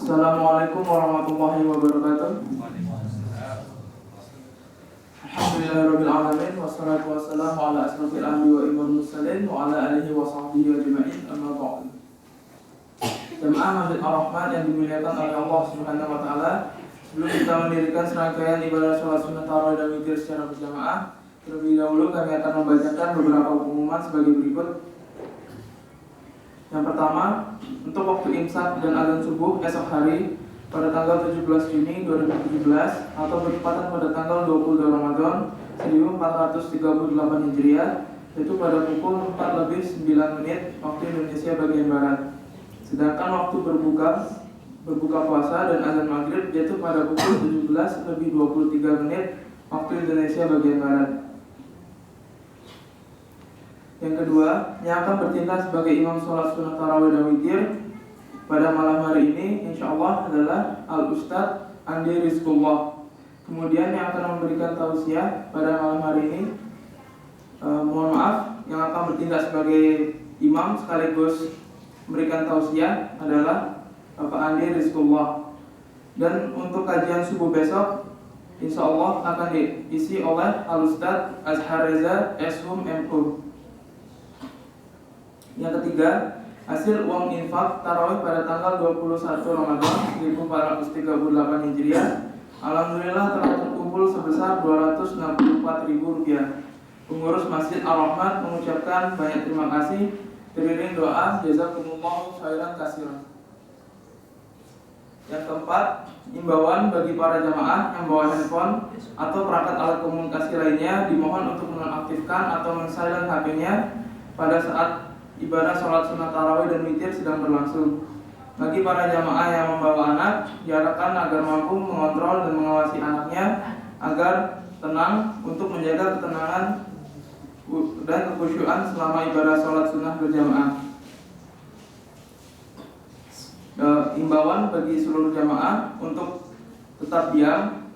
Assalamualaikum warahmatullahi wabarakatuh. Alhamdulillahirabbil alamin wassalatu wassalamu ala asrofil anbiya'i wa imamil mursalin wa ala alihi wa sahbihi ajma'in, amma ba'd. Jamaah Masjid Ar-Rahman yang dimuliakan oleh Allah Subhanahu wa taala, sebelum kita mendirikan serangkaian ibadah salat sunat tarawih dan witir secara berjamaah, terlebih dahulu kami akan membacakan beberapa pengumuman sebagai berikut. Yang pertama, untuk waktu imsak dan azan subuh esok hari pada tanggal 17 Juni 2017 atau bertepatan pada tanggal 22 Ramadan 1438 Hijriah, yaitu pada pukul 4:09 waktu Indonesia bagian barat. Sedangkan waktu berbuka puasa dan azan maghrib yaitu pada pukul 17:23 waktu Indonesia bagian barat. Yang kedua, yang akan bertindak sebagai imam sholat sunat tarawih dan witir pada malam hari ini insyaallah adalah Al-Ustadz Andi Rizqullah. Kemudian yang akan memberikan tausiah pada malam hari ini, yang akan bertindak sebagai imam sekaligus memberikan tausiah adalah Bapak Andi Rizqullah. Dan untuk kajian subuh besok insyaallah akan diisi oleh Al-Ustadz Azhar Reza Eshum MU. Yang ketiga, hasil uang infak tarawih pada tanggal 21 Ramadan 1438 Hijriah alhamdulillah telah terkumpul sebesar Rp264.000. Pengurus Masjid Ar-Rahman mengucapkan banyak terima kasih, teriring doa jazakumullahu khairan katsiran. Yang keempat, imbauan bagi para jamaah yang bawa handphone atau perangkat alat komunikasi lainnya dimohon untuk menonaktifkan atau men-silent HP-nya pada saat ibadah sholat sunat tarawih dan witir sedang berlangsung. Bagi para jamaah yang membawa anak, diharapkan agar mampu mengontrol dan mengawasi anaknya agar tenang untuk menjaga ketenangan dan kekhusyuan selama ibadah sholat sunat berjamaah. Imbauan bagi seluruh jamaah untuk tetap diam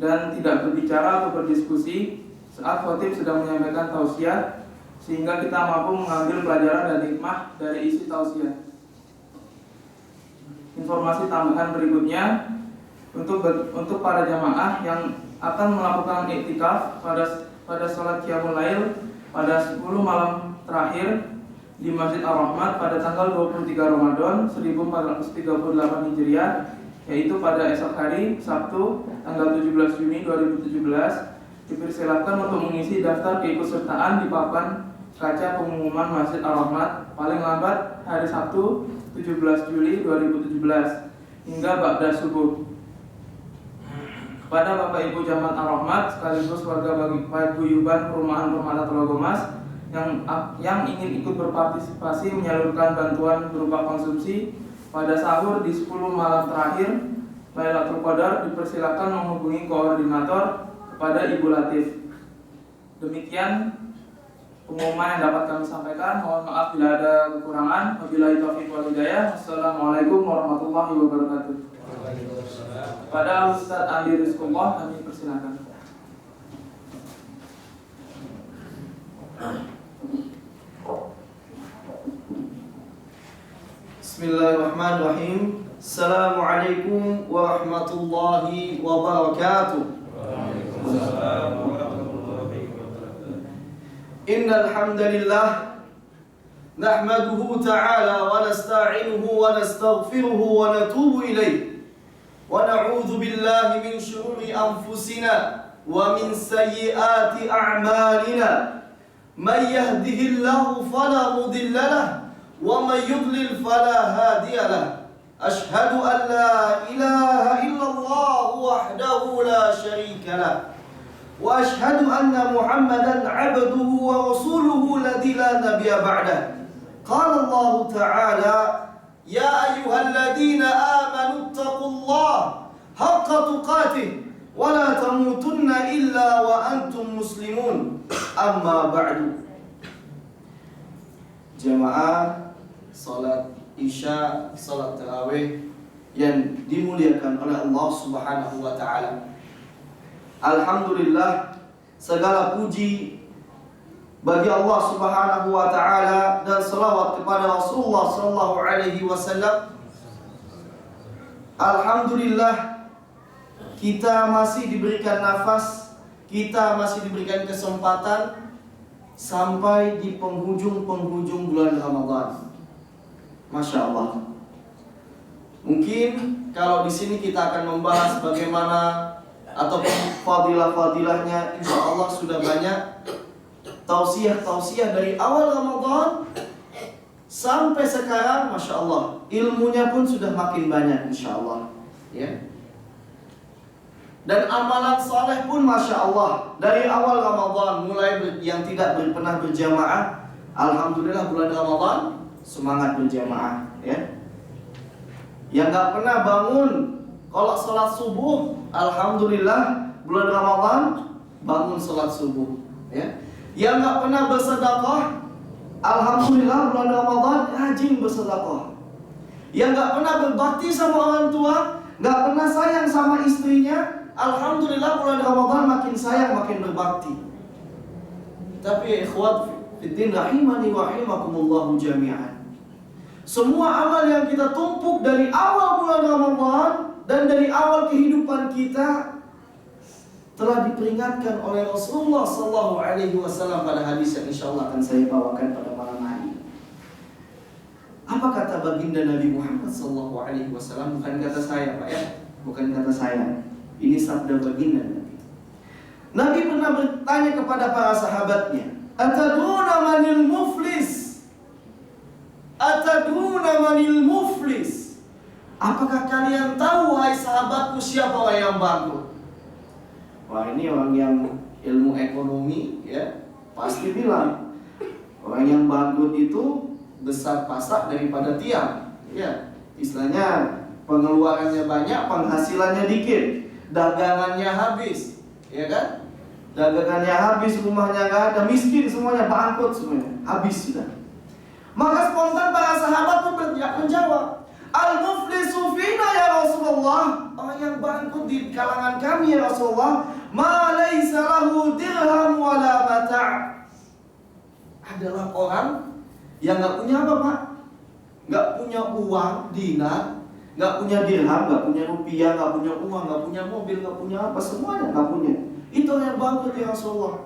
dan tidak berbicara atau berdiskusi saat khotib sedang menyampaikan tausiah, sehingga kita mampu mengambil pelajaran dan hikmah dari isi tausiah. Informasi tambahan berikutnya, untuk para jamaah yang akan melakukan iktikaf pada sholat qiyamul lail pada 10 malam terakhir di Masjid Ar-Rahman pada tanggal 23 Ramadan 1438 Hijriah, yaitu pada esok hari Sabtu tanggal 17 Juni 2017, dipersilakan untuk mengisi daftar keikutsertaan di papan kaca pengumuman Masjid Ar-Rahman paling lambat hari Sabtu 17 Juli 2017 hingga ba'da subuh. Kepada Bapak Ibu Jamaat Ar-Rahman sekaligus warga paguyuban Perumahan Permata Gomas yang ingin ikut berpartisipasi menyalurkan bantuan berupa konsumsi pada sahur di 10 malam terakhir Lailatul Qadar, dipersilakan menghubungi koordinator kepada Ibu Latif. Demikian pengumuman yang dapat kami sampaikan. Mohon maaf bila ada kekurangan. Wabillahi taufiq wal hidayah. Assalamualaikum warahmatullahi wabarakatuh. Pada Ustadz Andi Rizqullah kami persilakan. Bismillahirrahmanirrahim. Assalamualaikum warahmatullahi wabarakatuh. Waalaikumsalam warahmatullahi wabarakatuh. Innal hamdalillah nahmaduhu ta'ala wa nasta'inuhu wa nastaghfiruhu wa natubu ilayh wa na'udzu billahi min shururi anfusina wa min sayyiati a'malina. Man yahdihillahu fala mudilla lahu wa man yudlil fala hadiya lahu. Ashhadu an la ilaha illallah wahdahu la syarika lahu wa ashhadu anna Muhammadan 'abduhu wa rasuluhu alladzi la nabiyya ba'dahu. Qala Allah ta'ala, ya ayyuhalladzina amanu taqullaha haqqa tuqatih wa la tamutunna illa wa antum muslimun. Amma ba'du. Jamaah salat Isya, salat tarawih yang dimuliakan oleh Allah Subhanahu wa taala. Alhamdulillah, segala puji bagi Allah Subhanahu wa taala dan selawat kepada Rasulullah sallallahu alaihi wasallam alhamdulillah kita masih diberikan nafas, kita masih diberikan kesempatan sampai di penghujung-penghujung bulan Ramadan. Masya Allah. Mungkin kalau di sini kita akan membahas bagaimana ataupun fadilah-fadilahnya, insya Allah sudah banyak tausiah-tausiah dari awal Ramadan sampai sekarang. Masya Allah, ilmunya pun sudah makin banyak insya Allah, ya. Dan amalan saleh pun Masya Allah dari awal Ramadan, mulai yang tidak pernah berjamaah, alhamdulillah bulan Ramadan semangat berjamaah, ya. Yang gak pernah bangun kalau sholat subuh, alhamdulillah bulan Ramadan bangun sholat subuh, ya. Yang gak pernah bersedekah, alhamdulillah bulan Ramadan rajin bersedekah. Yang gak pernah berbakti sama orang tua, gak pernah sayang sama istrinya, alhamdulillah bulan Ramadan makin sayang, makin berbakti. Tapi ikhwat fiddin rahimani wa rahimakumullahu jami'an, semua amal yang kita tumpuk dari awal bulan Ramadan dan dari awal kehidupan kita telah diperingatkan oleh Rasulullah sallallahu alaihi wasallam pada hadis yang insyaallah akan saya bawakan pada malam hari. Apa kata baginda Nabi Muhammad sallallahu alaihi wasallam? Bukan kata saya, Pak, ya. Bukan kata saya. Ini sabda baginda Nabi. Nabi pernah bertanya kepada para sahabatnya, "Atadruna manil muflis? Atadruna manil muflis?" Apakah kalian tahu, wahai sahabatku, siapa orang yang bangkrut? Wah, ini orang yang ilmu ekonomi, ya, pasti bilang orang yang bangkrut itu besar pasak daripada tiang, ya. Istilahnya pengeluarannya banyak, penghasilannya dikit, dagangannya habis, ya kan? Dagangannya habis, rumahnya nggak ada, miskin semuanya, bangkrut semuanya, habis sudah. Maka spontan para sahabat pun menjawab, "Al-muflisu fina ya Rasulullah." Orang yang bangkrut di kalangan kami ya Rasulullah, "Ma laysa lahu dirham wala mata'." Adalah orang yang nggak punya apa, Pak? Nggak punya uang dinar, nggak punya dirham, nggak punya rupiah, nggak punya uang, nggak punya mobil, nggak punya apa, semuanya nggak punya. Itu yang bangkrut ya Rasulullah.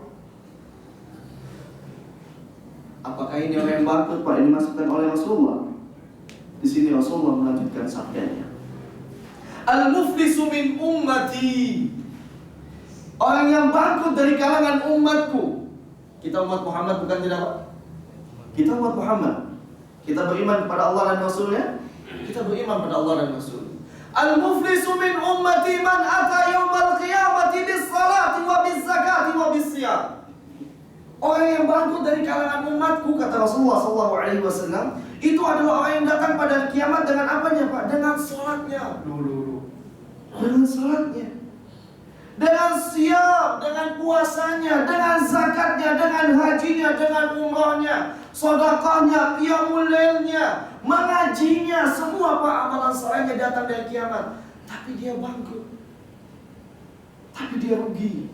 Apakah ini orang yang bangkrut, Pak? Ini dimasukkan oleh Rasulullah. Di sini Rasulullah melanjutkan sabdanya, "Al-muflisu min ummati." Orang yang bangkrut dari kalangan umatku. Kita umat Muhammad, bukan tidak, Pak? Kita umat Muhammad. Kita beriman kepada Allah dan Rasulnya. Kita beriman pada Allah dan Rasul. "Al-muflisu min ummati man ata yawmal qiyamati bis salati wa bis zakati wa bis siyam." Orang yang bangkrut dari kalangan umatku, kata Rasulullah sallallahu alaihi wasallam, itu adalah orang yang datang pada kiamat dengan apanya, Pak? Dengan salatnya. Dengan salatnya. Dengan siam, dengan puasanya, dengan zakatnya, dengan hajinya, dengan umrahnya, sedekahnya, qiyamul lailnya, mengajinya, semua Pak amalan salehnya datang dari kiamat. Tapi dia bangkrut. Tapi dia rugi.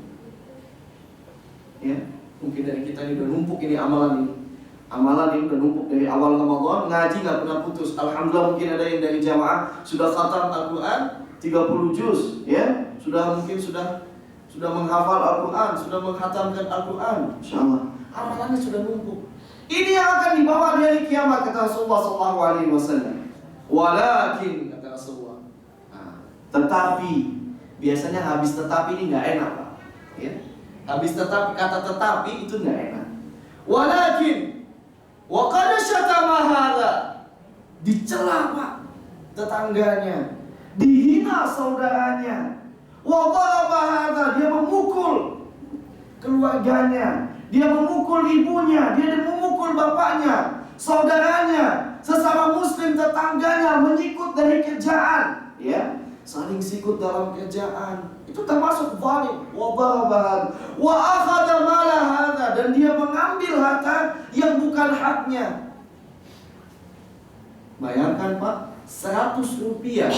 Ya, mungkin dari kita ini udah numpuk ini amalan ini. Amalan ini udah numpuk dari awal Ramadan, ngaji nggak pernah putus. Alhamdulillah, mungkin ada yang dari jamaah sudah khatam Al-Quran 30 juz, ya. Mungkin sudah menghafal Al-Quran, sudah menghatamkan Al-Quran. Insyaallah amalannya sudah numpuk. Ini yang akan dibawa dari kiamat, kata Rasulullah sallallahu alaihi wasallam. Walakin, kata Rasulullah. Tetapi biasanya habis tetapi ini nggak enak, Pak. Ya. Habis tetapi, kata tetapi itu nggak enak. Walakin wa qad syatama hadza, dicela, Pak, tetangganya, dihina saudaranya. Wa daraba hadza, dia memukul keluarganya, dia memukul ibunya, dia memukul bapaknya, saudaranya, sesama muslim tetangganya, menyikut dari kerjaan, ya, saling sikut dalam kerjaan. Itu termasuk zalim. Wa daraba hadza wa akhadha mala hadza, dan dia mengambil harta yang bukan haknya. Bayangkan, Pak, 100 rupiah,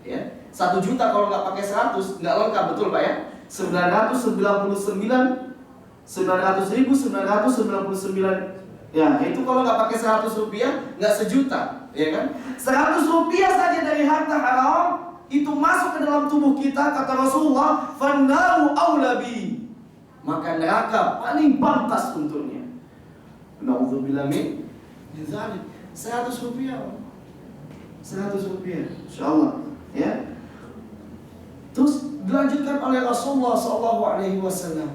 ya. 1 juta kalau nggak pakai 100 nggak lengkap, betul, Pak, ya? 999 ya, itu kalau nggak pakai 100 rupiah nggak sejuta, ya kan? 100 rupiah saja dari harta haram itu masuk ke dalam tubuh kita, kata Rasulullah, "Fannaru aula bi." Maka neraka paling pantas untuknya. Nauzubillah min zalik. 100 rupiah. 100 rupiah. Insyaallah, ya. Terus dilanjutkan oleh Rasulullah SAW.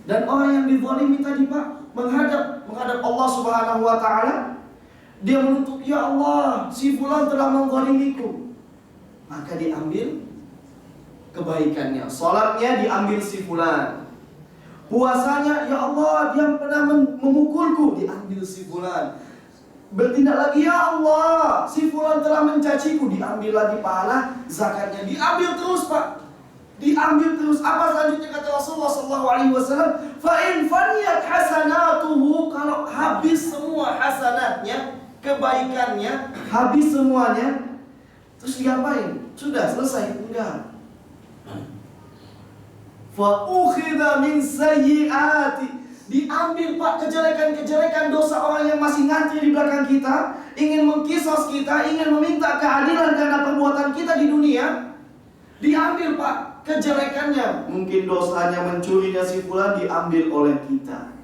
Dan orang yang dizalimi tadi, Pak, menghadap Allah Subhanahu wa taala, dia menuntut, "Ya Allah, si fulan telah menzalimiku." Maka diambil kebaikannya. Salatnya diambil si fulan. Puasanya, "Ya Allah, dia pernah memukulku." Diambil si fulan. Bertindak lagi, "Ya Allah, si fulan telah mencaciku." Diambil lagi pahala. Zakatnya diambil terus, Pak. Diambil terus. Apa selanjutnya kata Rasulullah SAW? "Fa in faniyat hasanatuhu." Kalau habis semua hasanatnya, kebaikannya habis semuanya, terus diapain? Sudah selesai? Enggak. Fa ukhidha min sayyiati. Diambil, Pak, kejelekan-kejelekan dosa orang yang masih ngantri di belakang kita, ingin mengkisos kita, ingin meminta keadilan karena perbuatan kita di dunia. Diambil, Pak, kejelekannya. Mungkin dosanya mencurinya si fulan diambil oleh kita.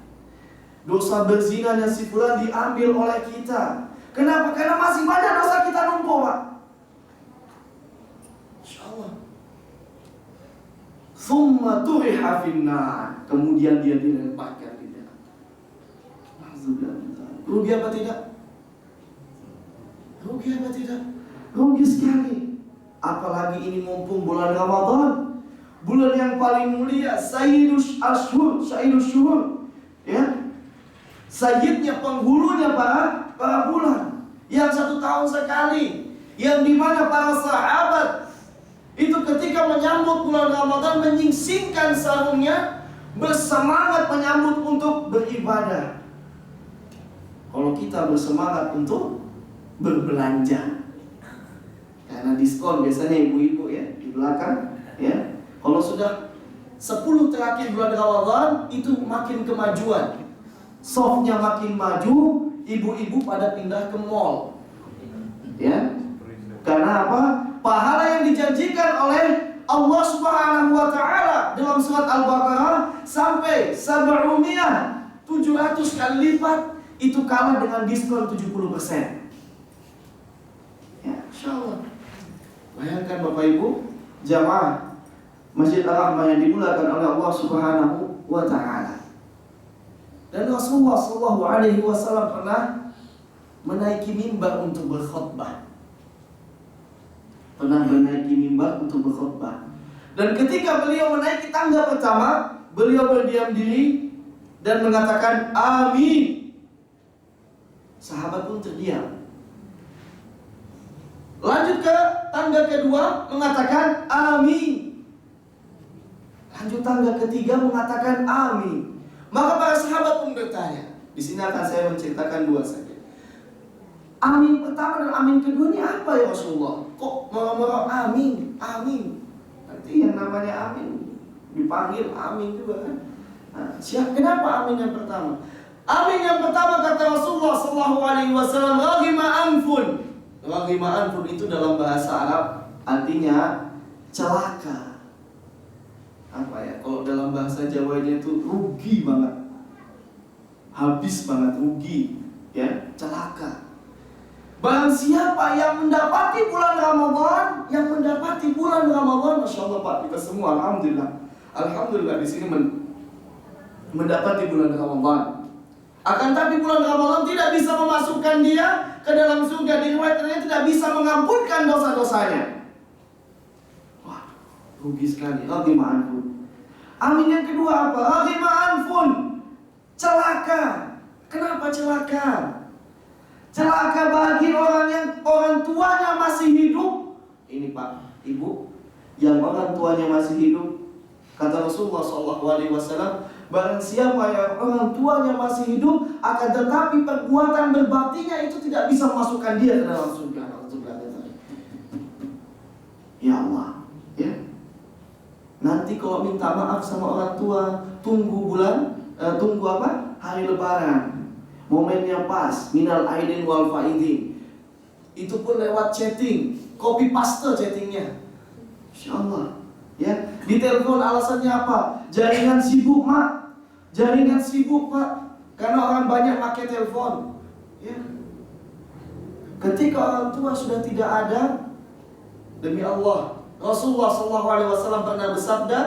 Dosa berzinanya si fulan diambil oleh kita. Kenapa? Karena masih banyak dosa kita numpuk, Pak. Insyaallah. Summa turiha finnar. Kemudian dia dilemparkan di neraka. Rugi apa tidak? Rugi apa tidak? Rugi sekali. Apalagi ini mumpung bulan Ramadan, bulan yang paling mulia, Sayyidus Ashhur, Sayyidus Syuhur, ya. Sayyidnya, penghulunya para bulan, yang 1 tahun sekali, yang dimana para sahabat itu ketika menyambut bulan Ramadan menyingsingkan sarungnya, bersemangat menyambut untuk beribadah. Kalau kita bersemangat untuk berbelanja, karena diskon biasanya ibu-ibu ya di belakang, ya. Kalau sudah 10 terakhir bulan Ramadan itu makin kemajuan, softnya makin maju, ibu-ibu pada pindah ke mall, ya. Karena apa? Pahala yang dijanjikan oleh Allah Subhanahu wa taala dalam surat Al-Baqarah sampai 700 kali lipat itu kalah dengan diskon 70%. Ya, insyaallah. Bayangkan Bapak Ibu, jamaah Masjid Ar-Rahmah yang dimulakan oleh Allah Subhanahu wa taala. Dan Rasulullah SAW pernah menaiki mimbar untuk berkhutbah. Dan ketika beliau menaiki tangga pertama, beliau berdiam diri dan mengatakan amin. Sahabat pun terdiam. Lanjut ke tangga kedua, mengatakan amin. Lanjut tangga ketiga, mengatakan amin. Maka para sahabat pun bertanya. Di sini akan saya menceritakan 2 saja. Amin pertama dan amin kedua ini apa ya Rasulullah? Kok marah-marah amin, amin? Nanti yang namanya amin dipanggil amin juga kan? Nah, kenapa amin yang pertama? Amin yang pertama kata Rasulullah SAW, raghima anfun. Raghima anfun itu dalam bahasa Arab artinya celaka. Apa ya? Kalau dalam bahasa Jawanya itu rugi banget, habis banget, rugi, ya, celaka. Barang siapa yang mendapati bulan Ramadan, Masya Allah Pak, kita semua Alhamdulillah di sini mendapati bulan Ramadan. Akan tapi bulan Ramadan tidak bisa memasukkan dia ke dalam surga. Diriwayatkannya tidak bisa mengampunkan dosa-dosanya. Wah, rugi sekali. Raghima anfun. Amin yang kedua apa? Raghima anfun. Celaka. Kenapa celaka? Celaka bagi orang tuanya masih hidup. Ini Pak, Ibu, yang orang tuanya masih hidup, kata Rasulullah SAW, barang siapa yang orang tuanya masih hidup, akan tetapi perbuatan berbaktinya itu tidak bisa memasukkan dia ke dalam surga. Ya Allah, ya. Nanti kalau minta maaf sama orang tua, tunggu hari Lebaran. Momennya pas, minal aidin wal faidin. Itu pun lewat chatting. copy paste chattingnya. Masya Allah. Ya, di telepon alasannya apa? Jaringan sibuk, Mak. Jaringan sibuk, Pak. Karena orang banyak pakai telepon. Ya. Ketika orang tua sudah tidak ada, demi Allah, Rasulullah SAW pernah bersabda,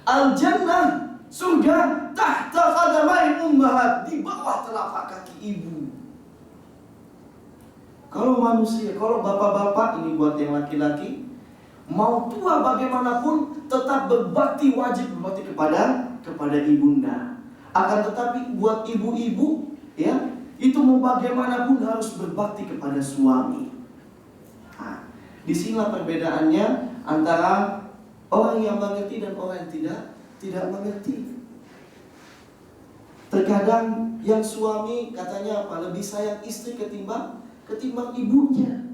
Al-Jannah, surga, tahta qadamai ummahat, di bawah telapak kaki ibu. Kalau manusia, kalau bapak-bapak, ini buat yang laki-laki, mau tua bagaimanapun tetap berbakti, wajib berbakti kepada ibunda. Akan tetapi buat ibu-ibu, ya, itu mau bagaimanapun harus berbakti kepada suami. Nah, disinilah perbedaannya antara orang yang mengerti dan orang yang tidak mengerti. Terkadang yang suami katanya apa? Lebih sayang istri ketimbang ibunya.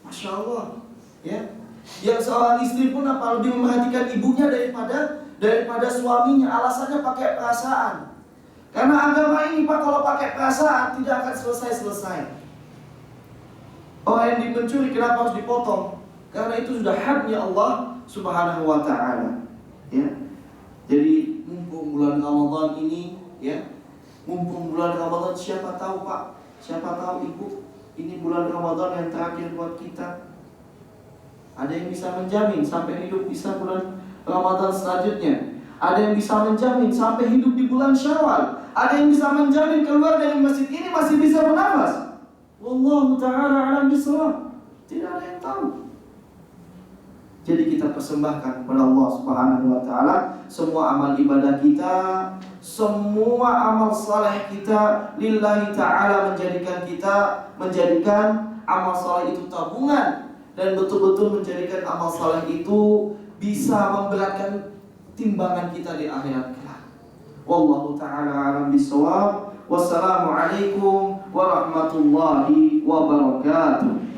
Masya Allah, ya. Yang seorang istri pun apa? Lebih memperhatikan ibunya daripada suaminya. Alasannya pakai perasaan. Karena agama ini, Pak, kalau pakai perasaan tidak akan selesai. Orang yang mencuri kenapa harus dipotong? Karena itu sudah haknya Allah Subhanahu wa ta'ala. Ya. Jadi mumpung bulan Ramadan ini, ya. Mumpung bulan Ramadan, siapa tahu, Pak, siapa tahu Ibu, ini bulan Ramadan yang terakhir buat kita. Ada yang bisa menjamin sampai hidup bisa bulan Ramadan selanjutnya. Ada yang bisa menjamin sampai hidup di bulan Syawal. Ada yang bisa menjamin keluar dari masjid ini masih bisa bernafas. Wallahu ta'ala a'lam bishawab. Tidak ada yang tahu. Jadi kita persembahkan kepada Allah Subhanahu wa ta'ala semua amal ibadah kita, semua amal saleh kita lillahi ta'ala, menjadikan amal saleh itu tabungan dan betul-betul menjadikan amal saleh itu bisa memberatkan timbangan kita di akhirat kelak. Wallahu ta'ala a'lam bishawab. Wassalamualaikum warahmatullahi wabarakatuh.